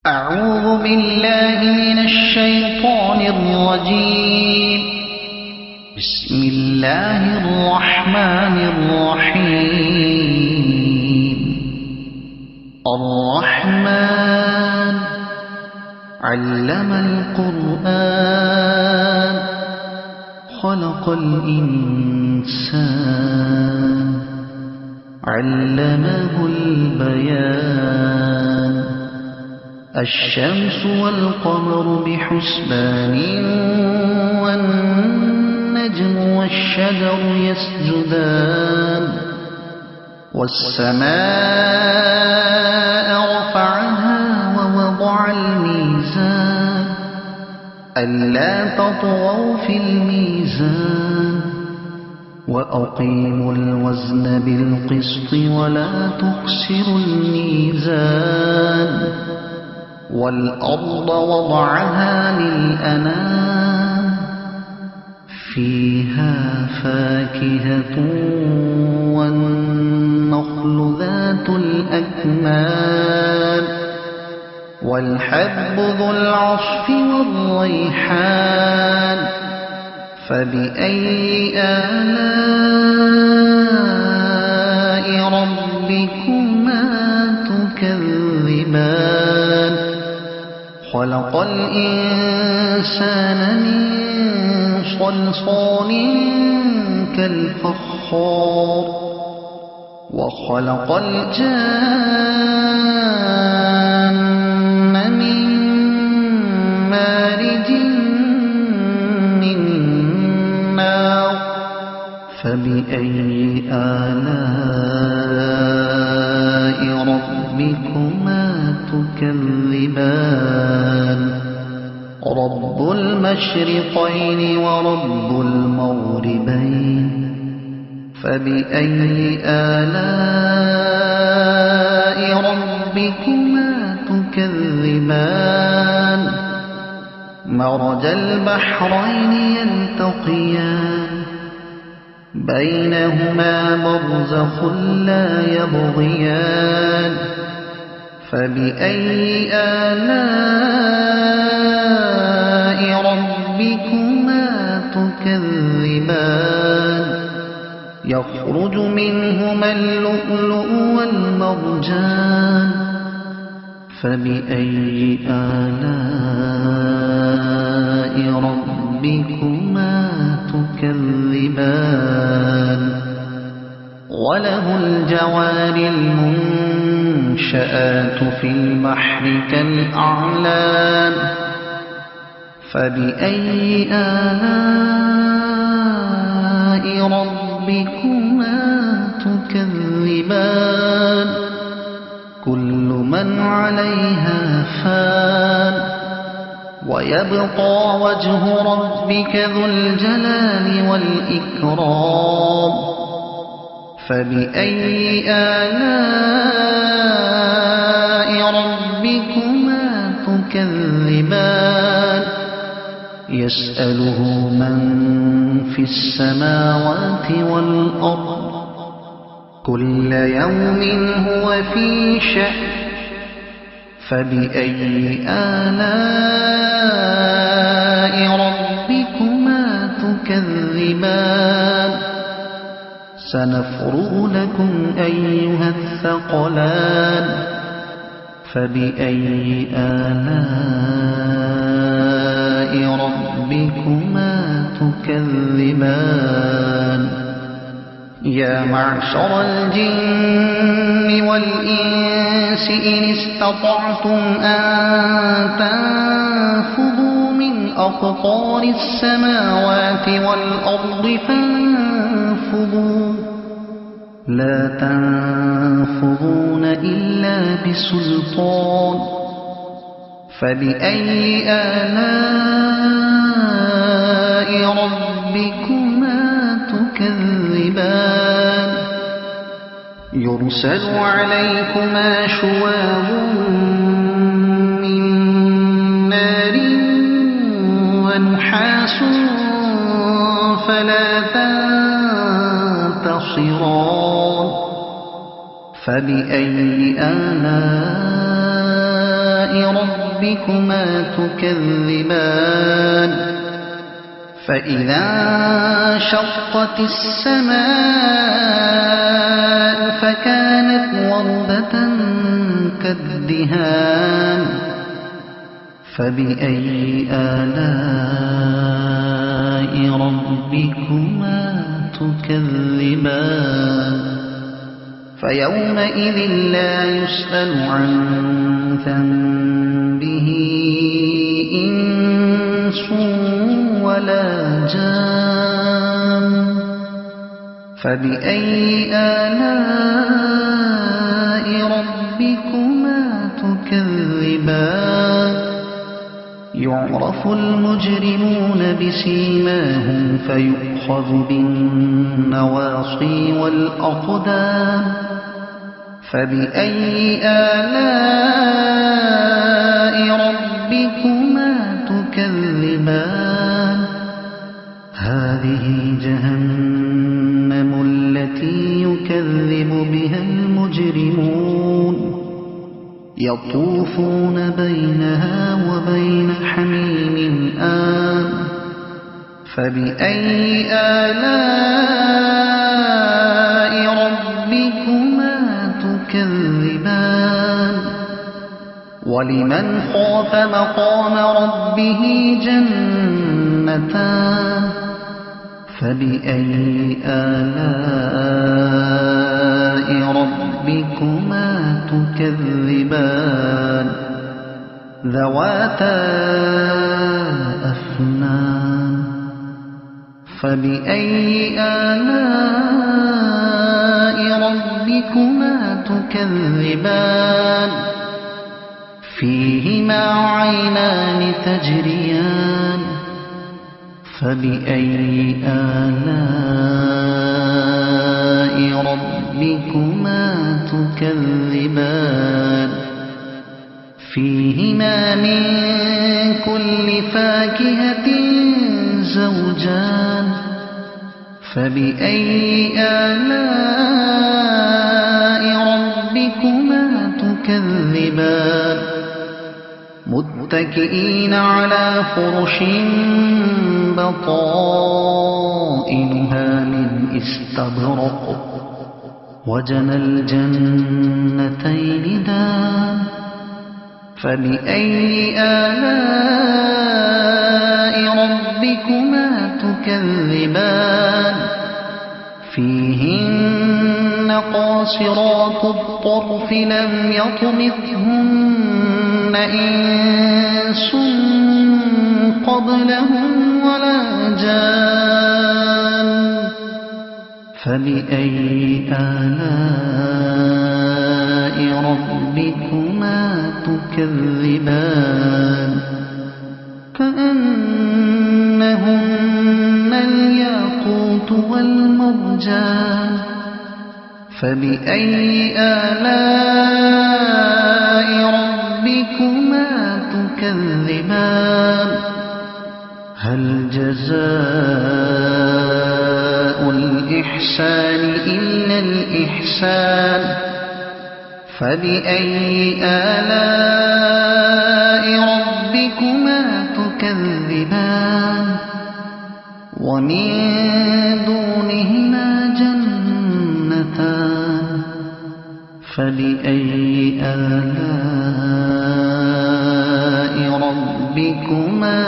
أعوذ بالله من الشيطان الرجيم. بسم الله الرحمن الرحيم. الرحمن علم القرآن خلق الإنسان علمه البيان. الشمس والقمر بحسبان والنجم والشجر يسجدان. والسماء رفعها ووضع الميزان ألا تطغوا في الميزان وأقيموا الوزن بالقسط ولا تخسروا الميزان. والأرض وضعها للأنام فيها فاكهة والنخل ذات الأكمام والحب ذو العصف والريحان. فبأي آلاء ربكما تكذبان. خلق الإنسان من صلصال كالفخار وخلق الجان من مارج من نار. فبأي آلاء ربكما تكذبان. رب المشرقين ورب المغربين. فبأي آلاء ربكما تكذبان. مرج البحرين يلتقيان بينهما برزخ لا يبغيان. فبأي آلاء ربكما تكذبان. يخرج منهما اللؤلؤ والمرجان. فبأي آلاء ربكما تكذبان. وله الجوار المنشآت في البحر كالأعلام. فبأي آلاء ربكما تكذبان. كل من عليها فان ويبقى وجه ربك ذو الجلال والإكرام. فبأي آلاء ربكما تكذبان. يسأله من في السماوات والأرض كل يوم هو في شأن. فبأي آلاء ربكما تكذبان. سنفرغ لكم أيها الثقلان. فبأي آلاء ربكما تكذبان. يا معشر الجن والإنس إن استطعتم أن تنفذوا من أقطار السماوات والأرض فانفذوا لا تنفذون إلا بسلطان. فبأي آلاء ربكما تكذبان. يرسل عليكما شواظ من نار ونحاس فلا تنتصران. فبأي آلاء ربكما ربكما تكذبان فإذا انشقت السماء فكانت وردة كالدهان فبأي آلاء ربكما تكذبان فيومئذ لا يسأل عن ذنبه إنس ولا جان فبأي آلاء ربكما تكذبان يعرف المجرمون بسيماهم فيؤخذ بالنواصي والأقدام فبأي آلاء ربكما تكذبان هذه جهنم التي يكذب بها المجرمون يطوفون بينها وبين حميم آن فبأي آلاء ربكما تكذبان ولمن خاف مقام ربه جنتان فبأي آلاء ربكما تكذبان ذواتا أفنان فبأي آلاء ربكما تكذبان فيهما عينان تجريان فبأي آلاء ربكما تكذبان فيهما من كل فاكهة زوجان فبأي آلاء ربكما تكذبان متكئين على فرش بطائنها من استبرق وجنى الجنتين دان فبأي آلاء ربكما تكذبان فيهن قاصرات الطرف لم يطمثهن إنس قبلهم ولا جان فبأي آلاء ربكما تكذبان كأنهن الياقوت والمرجان فبأي آلاء ربكما تكذبان هل جزاء الإحسان إلا الإحسان فبأي آلاء ربكما تكذبان ومن دونهما جنتان فبأي آلاء ربكما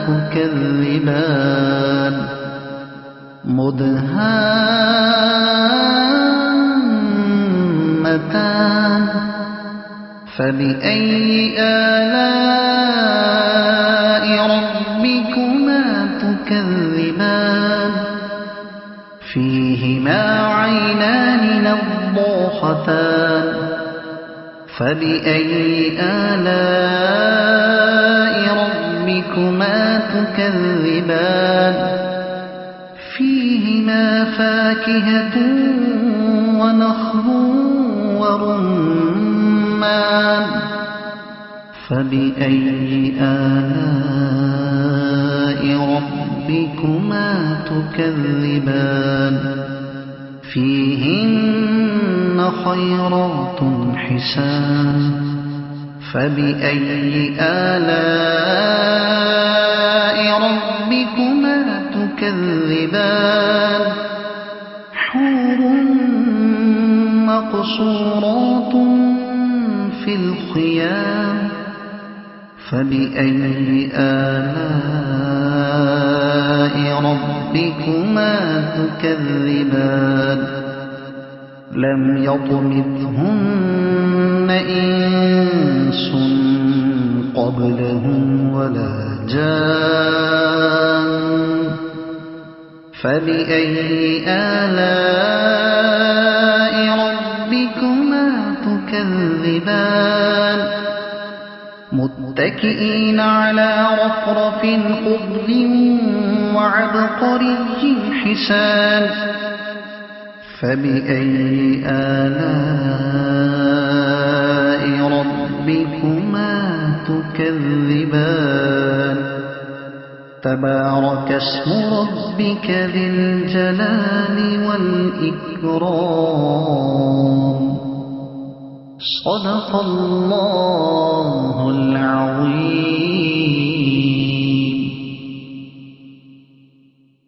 تكذبان مدهامتان فبأي آلاء ربكما تكذبان فيهما عينان نضاختان فبأي آلاء ربكما تكذبان فيهما فاكهة ونخل ورمان فبأي آلاء ربكما تكذبان فيهن خيرات حسان فبأي آلاء ربكما تكذبان حور مقصورات في الخيام فبأي آلاء ربكما تكذبان لم يطمثهن إنس قبلهم ولا جان فبأي آلاء ربكما تكذبان متكئين على رفرف خضر وعبقري حسان فبأي آلاء ربكما تكذبان تبارك اسم ربك ذي الجلال والإكرام صدق الله العظيم.